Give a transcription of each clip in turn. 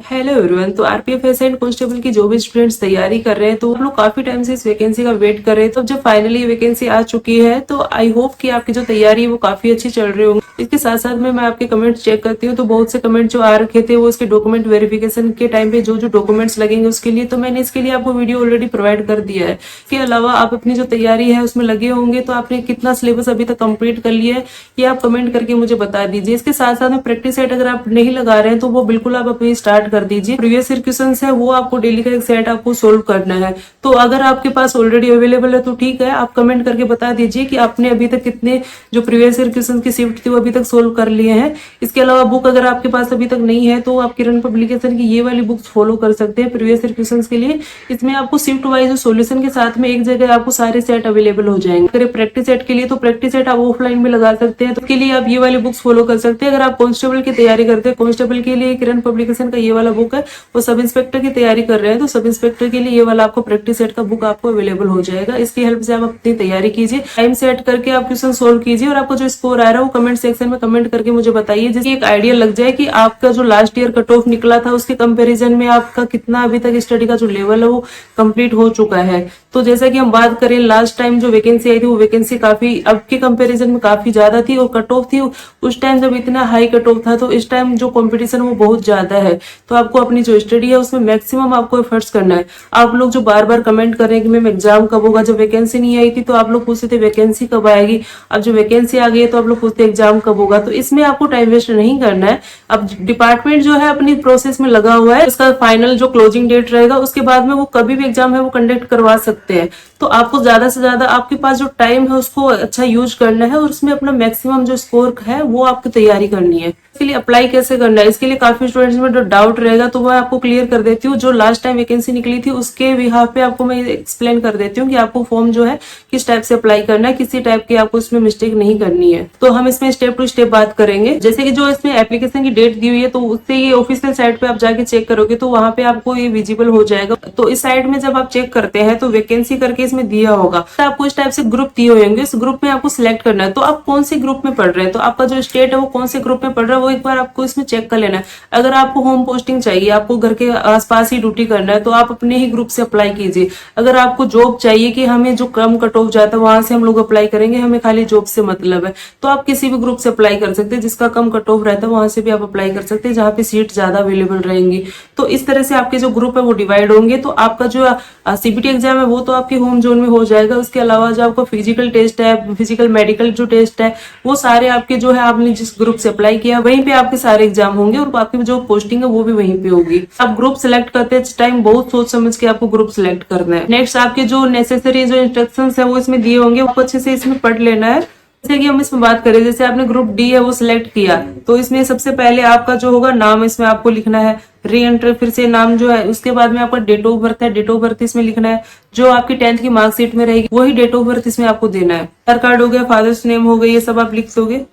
Hello everyone. तो RPF SI and constable की जो भी स्टूडेंट्स तैयारी कर रहे हैं तो हम लोग काफी टाइम से इस वैकेंसी का वेट कर रहे हैं। तो जब फाइनली वैकेंसी आ चुकी है तो आई होप कि आपकी जो तैयारी है वो काफी अच्छी चल रही होगी। इसके साथ साथ में मैं आपके कमेंट चेक करती हूँ तो बहुत से कमेंट जो आ रखे थे वो इसके डॉक्यूमेंट वेरिफिकेशन के टाइम पे जो जो डॉक्यूमेंट्स लगेंगे उसके लिए, तो मैंने इसके लिए आपको वीडियो ऑलरेडी प्रोवाइड कर दिया है। इसके अलावा आप अपनी जो तैयारी है उसमें लगे होंगे तो आपने कितना सिलेबस अभी तक कंप्लीट कर लिया है ये आप कमेंट करके मुझे बता दीजिए। इसके साथ साथ में प्रैक्टिस सेट अगर आप नहीं लगा रहे हैं तो वो बिल्कुल आप अपनी स्टार्ट कर दीजिए। प्रीवियस क्वेश्चन है वो आपको डेली का एक सेट आपको सोल्व करना है। तो अगर आपके पास ऑलरेडी अवेलेबल है तो ठीक है, आप कमेंट करके बता दीजिए कि आपने अभी तक कितने जो प्रीवियस क्वेश्चन की शिफ्ट थी वो अभी तक सोल्व कर लिए हैं। इसके अलावा बुक अगर आपके पास अभी तक नहीं है तो आप किरण पब्लिकेशन की ये वाली बुक्स फॉलो कर सकते हैं प्रीवियस क्वेश्चन के लिए। इसमें आपको शिफ्ट वाइज सोल्यूशन के साथ में एक जगह आपको सारे सेट अवेलेबल हो जाएंगे। अगर प्रैक्टिस सेट के लिए तो प्रैक्टिस सेट आप ऑफलाइन में लगा सकते हैं, तो उसके लिए आप ये वाली बुक्स फॉलो कर सकते हैं। अगर आप कांस्टेबल की तैयारी करते हैं, कांस्टेबल के लिए किरण पब्लिकेशन का ये वाला बुक है, वो सब इंस्पेक्टर की तैयारी कर रहे हैं तो सब इंस्पेक्टर के लिए ये वाला आपको प्रैक्टिस सेट का बुक आपको अवेलेबल हो जाएगा। इसकी हेल्प से आप अपनी तैयारी कीजिए, टाइम सेट करके आप क्वेश्चन सोल्व कीजिए और आपको जो स्कोर आ रहा है वो कमेंट सेक्शन में कमेंट करके मुझे बताइए, जिसकी एक आइडिया लग जाए कि आपका जो लास्ट ईयर कट ऑफ निकला था उसके कंपैरिजन में आपका कितना अभी तक स्टडी का जो लेवल है वो कंप्लीट हो चुका है। तो जैसा कि हम बात करें, लास्ट टाइम जो वैकेंसी आई थी वो वैकेंसी काफी अब के कंपैरिजन में काफी ज्यादा थी और कट ऑफ थी उस टाइम जब इतना हाई कट ऑफ था, तो इस टाइम जो कंपटीशन वो बहुत ज्यादा है। तो आपको अपनी जो स्टडी है उसमें मैक्सिमम आपको एफर्ट्स करना है। आप लोग जो बार बार कमेंट कर रहे हैं कि मैम एग्जाम कब होगा, जब वैकेंसी नहीं आई थी तो आप लोग पूछते थे वैकेंसी कब आएगी, अब जो वैकेंसी आ गई है तो आप लोग पूछते एग्जाम कब होगा। तो इसमें आपको टाइम वेस्ट नहीं करना है। अब डिपार्टमेंट जो है अपनी प्रोसेस में लगा हुआ है, उसका फाइनल जो क्लोजिंग डेट रहेगा उसके बाद में वो कभी भी एग्जाम है वो कंडक्ट करवा सकते हैं। तो आपको ज्यादा से ज्यादा आपके पास जो टाइम है उसको अच्छा यूज करना है और उसमें अपना मैक्सिमम जो स्कोर है वो आपको तैयारी करनी है। इसके लिए अप्लाई कैसे करना है, इसके लिए काफी स्टूडेंट्स में जो डाउट रहेगा तो वो आपको क्लियर कर देती हूँ। जो लास्ट टाइम वैकेंसी निकली थी उसके बिहाफ पे आपको मैं एक्सप्लेन कर देती हूँ कि आपको फॉर्म जो है किस टाइप से अप्लाई करना है, किसी टाइप की आपको इसमें मिस्टेक नहीं करनी है। तो हम इसमें स्टेप टू स्टेप बात करेंगे। जैसे कि जो इसमें एप्लीकेशन की डेट दी हुई है तो उससे ये ऑफिशियल साइट पे आप जाके चेक करोगे तो वहां पे आपको ये विजिबल हो जाएगा। तो इस साइट में जब आप चेक करते हैं तो वैकेंसी करके इसमें दिया होगा, तो आपको इस टाइप से ग्रुप दिए होंगे, इस ग्रुप में आपको सिलेक्ट करना है। तो आप कौन से ग्रुप में पढ़ रहे हैं, तो आपका जो स्टेट है वो कौन से ग्रुप में पढ़ रहा है वो एक बार आपको इसमें चेक कर लेना है। अगर आपको होम पोस्टिंग चाहिए, आपको घर के आसपास ही ड्यूटी करना है तो आप अपने ही ग्रुप से अप्लाई कीजिए। अगर आपको जॉब चाहिए कि हमें जो कम कट ऑफ जाता है वहां से हम लोग अप्लाई करेंगे, हमें खाली जॉब से मतलब है, तो आप किसी भी ग्रुप से अप्लाई कर सकते हैं। जिसका कम कट ऑफ रहता है वहां से भी आप अप्लाई कर सकते हैं जहाँ पे सीट ज्यादा अवेलेबल रहेंगी। तो इस तरह से आपके जो ग्रुप है वो डिवाइड होंगे। तो आपका जो सीबीटी एग्जाम है वो तो आपके होम जोन में हो जाएगा। उसके अलावा जो आपका फिजिकल टेस्ट है, फिजिकल मेडिकल जो टेस्ट है वो सारे आपके जो है आपने जिस ग्रुप से अप्लाई किया वहीं पे आपके सारे एग्जाम होंगे और आपकी जो पोस्टिंग है वो भी वहीं पे होगी। आप ग्रुप सिलेक्ट करते हैं टाइम बहुत सोच समझ के आपको ग्रुप सिलेक्ट करना है। नेक्स्ट आपके जो नेसेसरी जो इंस्ट्रक्शंस है वो इसमें दिए होंगे, आपको अच्छे से इसमें पढ़ लेना है। जैसे कि हम इसमें बात करें, जैसे आपने ग्रुप डी है वो सिलेक्ट किया तो इसमें सबसे पहले आपका जो होगा नाम इसमें आपको लिखना है, री एंटर फिर से नाम जो है, उसके बाद में आपका डेट ऑफ बर्थ है, डेट ऑफ बर्थ इसमें लिखना है। जो आपकी 10th की मार्कशीट में रहेगी वही डेट ऑफ बर्थ इसमें आपको देना है। आधार कार्ड हो गया, फादर्स नेम हो गया, ये सब आप लिख दोगे।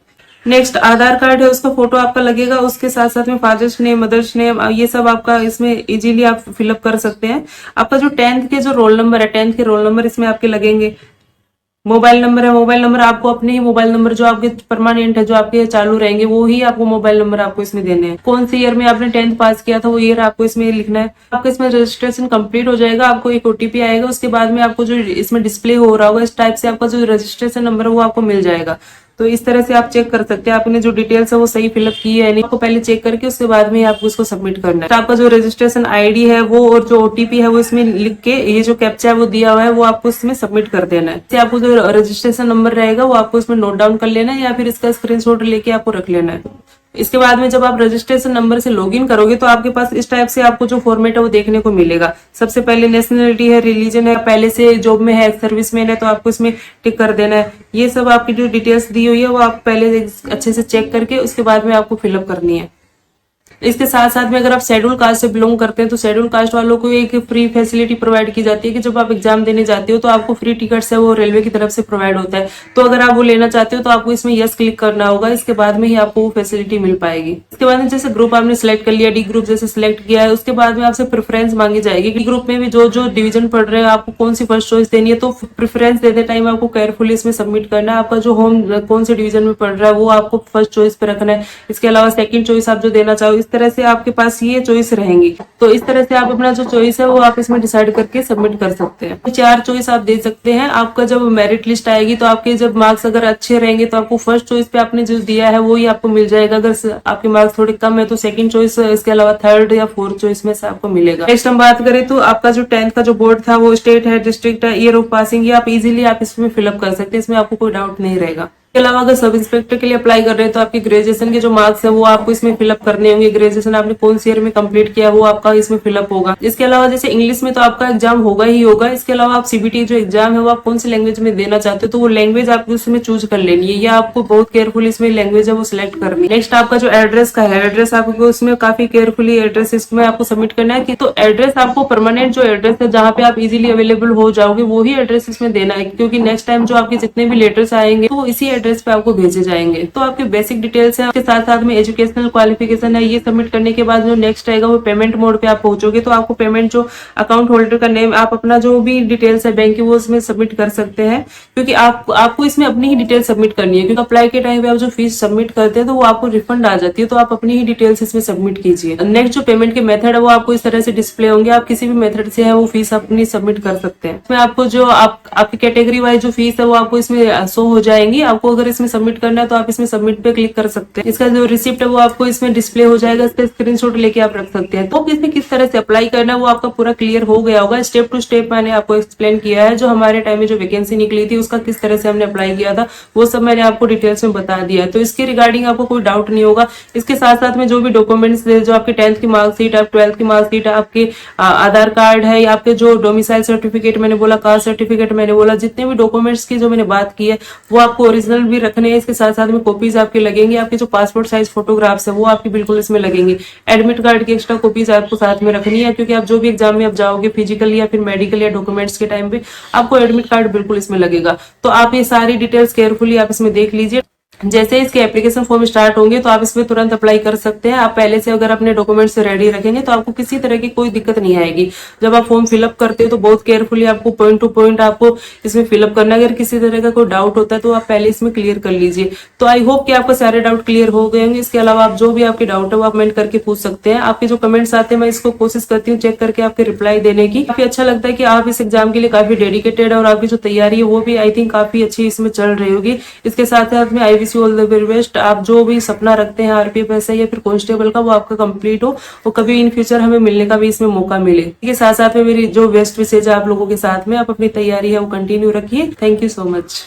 नेक्स्ट आधार कार्ड है उसका फोटो आपका लगेगा, उसके साथ साथ में फादर्स नेम, मदर्स नेम, ये सब आपका इसमें इजीली आप फिलअप कर सकते हैं। आपका जो 10th के जो रोल नंबर है, 10th के रोल नंबर इसमें आपके लगेंगे। मोबाइल नंबर है, मोबाइल नंबर आपको अपने ही मोबाइल नंबर जो आपके परमानेंट है जो आपके चालू रहेंगे वो ही आपको मोबाइल नंबर आपको इसमें देने हैं। कौन सी ईयर में आपने 10th पास किया था वो ईयर आपको इसमें लिखना है। आपका इसमें रजिस्ट्रेशन कंप्लीट हो जाएगा, आपको एक ओटीपी आएगा, उसके बाद में आपको जो इसमें डिस्प्ले हो रहा होगा इस टाइप से आपका जो रजिस्ट्रेशन नंबर है वो आपको मिल जाएगा। तो इस तरह से आप चेक कर सकते हैं आपने जो डिटेल्स है वो सही फिलअप की है नहीं, आपको पहले चेक करके उसके बाद में आपको उसको सबमिट करना है। तो आपका जो रजिस्ट्रेशन आईडी है वो और जो ओटीपी है वो इसमें लिख के ये जो कैप्चा है वो दिया हुआ है वो आपको इसमें सबमिट कर देना है। आपको जो रजिस्ट्रेशन नंबर रहेगा वो आपको इसमें नोट डाउन कर लेना है या फिर इसका स्क्रीनशॉट लेके आपको रख लेना है। इसके बाद में जब आप रजिस्ट्रेशन नंबर से लॉगिन करोगे तो आपके पास इस टाइप से आपको जो फॉर्मेट है वो देखने को मिलेगा। सबसे पहले नेशनलिटी है, रिलीजन है, पहले से जॉब में है, सर्विस मैन है तो आपको इसमें टिक कर देना है। ये सब आपकी जो डिटेल्स दी हुई है वो आप पहले अच्छे से चेक करके उसके बाद में आपको फिलअप करनी है। इसके साथ साथ में अगर आप शेड्यूल कास्ट से बिलोंग करते हैं तो शेड्यूल कास्ट वालों को एक फ्री फैसिलिटी प्रोवाइड की जाती है कि जब आप एग्जाम देने जाते हो तो आपको फ्री टिकट्स है वो रेलवे की तरफ से प्रोवाइड होता है। तो अगर आप वो लेना चाहते हो तो आपको इसमें यस क्लिक करना होगा, इसके बाद में ही आपको वो फैसिलिटी मिल पाएगी। इसके बाद में जैसे ग्रुप आपने सिलेक्ट कर लिया, डी ग्रुप जैसे सिलेक्ट किया है, उसके बाद में आपसे प्रेफरेंस मांगी जाएगी। डी ग्रुप में भी जो जो डिवीजन पढ़ रहे हैं आपको कौन सी फर्स्ट चॉइस देनी है, तो प्रेफरेंस देते टाइम आपको केयरफुली इसमें सबमिट करना है। आपका जो होम कौन से डिवीजन में पढ़ रहा है वो आपको फर्स्ट चॉइस पे रखना है। इसके अलावा सेकंड चॉइस आप जो देना चाहो इस तरह से आपके पास ये चॉइस रहेंगी। तो इस तरह से आप अपना जो चॉइस है वो आप इसमें डिसाइड करके सबमिट कर सकते हैं। 4 चॉइस आप दे सकते हैं। आपका जब मेरिट लिस्ट आएगी तो आपके जब मार्क्स अगर अच्छे रहेंगे तो आपको फर्स्ट चॉइस पे आपने जो दिया है वो ही आपको मिल जाएगा। अगर आपके मार्क्स थोड़े कम है तो सेकंड चॉइस, इसके अलावा थर्ड या फोर्थ चॉइस में से आपको मिलेगा। नेक्स्ट हम बात करें तो आपका जो 10th का जो बोर्ड था वो स्टेट है, डिस्ट्रिक्ट है, ईयर ऑफ पासिंग, ये आप इजीली आप इसमें फिलअप कर सकते हैं। इसमें आपको कोई डाउट नहीं रहेगा। इसके अलावा अगर सब इंस्पेक्टर के लिए अप्लाई कर रहे हैं तो आपके ग्रेजुएशन के जो मार्क्स है वो आपको इसमें फिलअप करने होंगे। ग्रेजुएशन आपने कौन सी ईयर में कंप्लीट किया वो आपका इसमें फिलअप होगा। इसके अलावा जैसे इंग्लिश में तो आपका एग्जाम होगा ही होगा। इसके अलावा आप सीबीटी जो एग्जाम है वो आप कौन सी लैंग्वेज में देना चाहते हो तो वो लैंग्वेज आपको उसमें चूज कर लेनी है, या आपको बहुत केयरफुली इसमें लैंग्वेज है वो सिलेक्ट करनी है। नेक्स्ट आपका जो एड्रेस का है, एड्रेस आपको उसमें काफी केयरफुली एड्रेस इसमें आपको सबमिट करना है कि तो एड्रेस आपको परमानेंट जो एड्रेस है जहाँ पे आप इजीली अवेलेबल हो जाओगे वो ही एड्रेस इसमें देना है, क्योंकि नेक्स्ट टाइम जो आपके जितने भी लेटर्स आएंगे तो इसी एड्रेस पे आपको भेजे जाएंगे। तो आपके बेसिक डिटेल्स है, उसके साथ साथ में एजुकेशनल क्वालिफिकेशन है, ये सबमिट करने के बाद जो नेक्स्ट आएगा वो पेमेंट मोड पे आप पहुंचोगे तो आपको पेमेंट जो अकाउंट होल्डर का नेम, आप अपना जो भी डिटेल्स है बैंक की वो उसमें सबमिट कर सकते हैं, क्योंकि आपको इसमें अपनी ही डिटेल सबमिट करनी है। क्योंकि अप्लाई के टाइम पे आप जो फीस सबमिट करते हैं तो वो आपको रिफंड आ जाती है, तो आप अपनी ही डिटेल्स इसमें सबमिट कीजिए। नेक्स्ट जो पेमेंट के मेथड है वो आपको इस तरह से डिस्प्ले होंगे। आप किसी भी मेथड से है वो फीस अपनी सबमिट कर सकते हैं। इसमें आपको जो आपकी कैटेगरी वाइज जो फीस है वो आपको इसमें शो हो जाएंगी। आपको अगर इसमें सबमिट करना है तो आप इसमें सबमिट पे क्लिक कर सकते हैं। इसका जो रिसिप्ट है वो आपको इसमें डिस्प्ले हो जाएगा, इसका स्क्रीनशॉट लेके आप रख सकते हैं। तो इसमें किस तरह से अप्लाई करना है वो आपका पूरा क्लियर हो गया होगा। स्टेप टू स्टेप मैंने आपको एक्सप्लेन किया है। जो हमारे टाइम में जो वैकेंसी निकली थी उसका किस तरह से हमने अप्लाई किया था वो सब मैंने आपको डिटेल्स में बता दिया है, तो इसके रिगार्डिंग आपको कोई डाउट नहीं होगा। इसके साथ साथ में जो भी डॉक्यूमेंट्स जो आपके 10th की मार्कशीट, आप 12th की मार्कशीट, आपके आधार कार्ड है, या आपके जो डोमिसाइल सर्टिफिकेट मैंने बोला, कास्ट सर्टिफिकेट मैंने बोला, जितने भी डॉक्यूमेंट्स की जो मैंने बात की है वो आपको ओरिजिनल भी रखने हैं। इसके साथ साथ में कॉपीज आपके लगेंगे। आपके जो पासपोर्ट साइज फोटोग्राफ्स है वो आपकी बिल्कुल इसमें लगेंगे। एडमिट कार्ड की एक्स्ट्रा कॉपीज आपको साथ में रखनी है, क्योंकि आप जो भी एग्जाम में आप जाओगे फिजिकल या फिर मेडिकल या डॉक्यूमेंट्स के टाइम पे आपको एडमिट कार्ड बिल्कुल इसमें लगेगा। तो आप ये सारी डिटेल्स केयरफुली आप इसमें देख लीजिए। जैसे इसके एप्लीकेशन फॉर्म स्टार्ट होंगे तो आप इसमें तुरंत अप्लाई कर सकते हैं। आप पहले से अगर अपने डॉक्यूमेंट्स रेडी रखेंगे तो आपको किसी तरह की कोई दिक्कत नहीं आएगी। जब आप फॉर्म फिलअप करते हो तो बहुत केयरफुली आपको पॉइंट टू पॉइंट आपको इसमें फिलअप करना है। अगर किसी तरह का कोई डाउट होता है तो आप पहले इसमें क्लियर कर लीजिए। तो आई होप कि आपको सारे डाउट क्लियर हो गए होंगे। इसके अलावा आप जो भी आपके डाउट है वो आप कमेंट करके पूछ सकते हैं। आपके जो कमेंट्स आते हैं मैं इसको कोशिश करती हूँ चेक करके आपके रिप्लाई देने की। काफी अच्छा लगता है कि आप इस एग्जाम के लिए काफी डेडिकेटेड है और आपकी जो तैयारी है वो भी आई थिंक काफी अच्छी इसमें चल रही होगी। इसके साथ साथ में I wish you all the very best. आप जो भी सपना रखते हैं आरपीएफ ऐसा या फिर कांस्टेबल का वो आपका कंप्लीट हो और कभी इन फ्यूचर हमें मिलने का भी इसमें मौका मिले। इसके साथ साथ में मेरी जो बेस्ट विशेष है आप लोगों के साथ में, आप अपनी तैयारी है वो कंटिन्यू रखिए। Thank you so much.